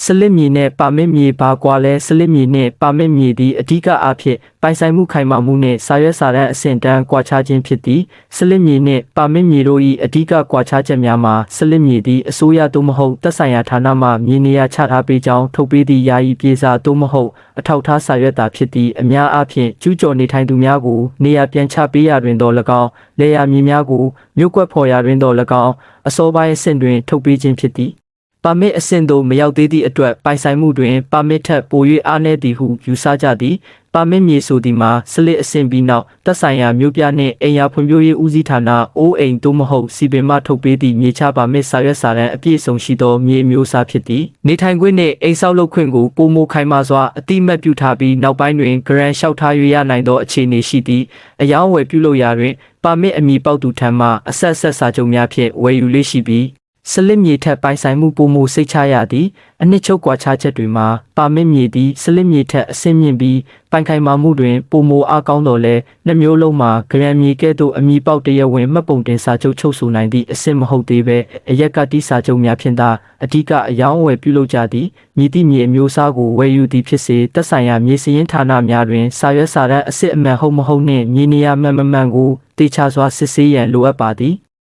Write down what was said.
စလစ်မြေနဲ့ပါမစ်မြေဘာကွာလဲစလစ်မြေနဲ့ပါမစ်မြေသည်အဓိကအားဖြင့်ပိုင်ဆိုင်မှုခိုင်မာမှုနှင့်စာရွက်စာတမ်းအဆင့်တန်းကွာခြားခြင်းဖြစ်သည်စလစ်မြေနှင့်ပါမစ်မြေတို့၏အဓိကကွာခြားချက်များမှာစလစ်မြေသည်အစိုးရသို့မဟုတ်သက်ဆိုင်ရာဌာနမှမြေနေရာချထားပေးကြောင်းထုတ်ပေးသည့်ယာယီပြေစာသို့မဟုတ်အထောက်အထားစာရွက်သာဖြစ်သည့်အများအားဖြင့်ကျူးကျော်နေထိုင်သူများကိုနေရာပြန်ချပေးရာတွင်သော၎င်းလေယာမြေများကိုမြို့ကွက်ဖော်ရာတွင်သော၎င်းအစောပိုင်းအဆင့်တွင်ထုတ်ပေးခြင်းဖြစ်သည်ပါမစ်အဆင့်သို့မရောက်သေးသည့်အတွက်ပိုင်ဆိုင်မှုတွင်ပါမစ်ထက်ပို၍အားနည်းသည်ဟုယူဆကြသည်ပါမစ်မြေဆိုသည်မှာစလစ်အဆင့်ပြီးနောက်သက်ဆိုင်ရာမြို့ပြနှင့်အိမ်ယာဖွံ့ဖြိုးရေးဦးစီးဌာနအိုးအိမ်သို့မဟုတ်စီပင်မှထုတ်ပေးသည့်မြေချပါမစ်စာရွက်စာတမ်းအပြည့်အစုံရှိသောမြေအမျိုးအစားဖြစ်သည်နေထိုင်ခွင့်နှင့်အိမ်ဆောက်လုပ်ခွင့်ကိုပုံမခိုင်မာစွာအတိအမှတ်ပြုထားပြီးနောက်ပိုင်းတွင်ဂရန်လျှောက်ထား၍ရနိုင်သောအခြေအနေရှိသည်အယောင်းဝယ်ပြုလုပ်ရာတွင်ပါမစ်အမည်ပေါက်သူထံမှအဆက်စာချုပ်များဖြင့်ဝယ်ယူလေးရှိပြီးစလစ်မြေထက်ပိုင်ဆိုင်မှုပိုမိုစိတ်ချရသည်အနှစ်ချုပ်ကွာခြားချက်တွေမှာပါမစ်မြေသည်စလစ်မြေထက်အဆင့်မြင့်ပြီးပိုင်ခိုင်မာမှုတွင်ပိုမိုအားကောင်းတော်လဲနှစ်မျိုးလုံးမှာဂရန်မြေကဲ့သို့အမည်ပေါက်တရားဝင်မှတ်ပုံတင်စာချုပ်ချုပ်ဆိုနိုင်သည့်အဆင့်မဟုတ်သေးပဲအရက်ကတိစာချုပ်များဖြင့်သာအဓိကအယောင်းအဝယ်ပြုလုပ်ကြသည်မြည်သည့်မြေအမျိုးအစားကိုဝယ်ယူသည်ဖြစ်စေသက်ဆိုင်ရာမြေစည်းရင်းဌာနများတွင်စာရွက်စာတမ်းအစစ်အမှန်ဟုတ်မဟုတ်နှင့်မြေနေရာမှန်မမှန်ကိုတေချာစွာစစ်ဆေးရန်လိုအပ်ပါသည်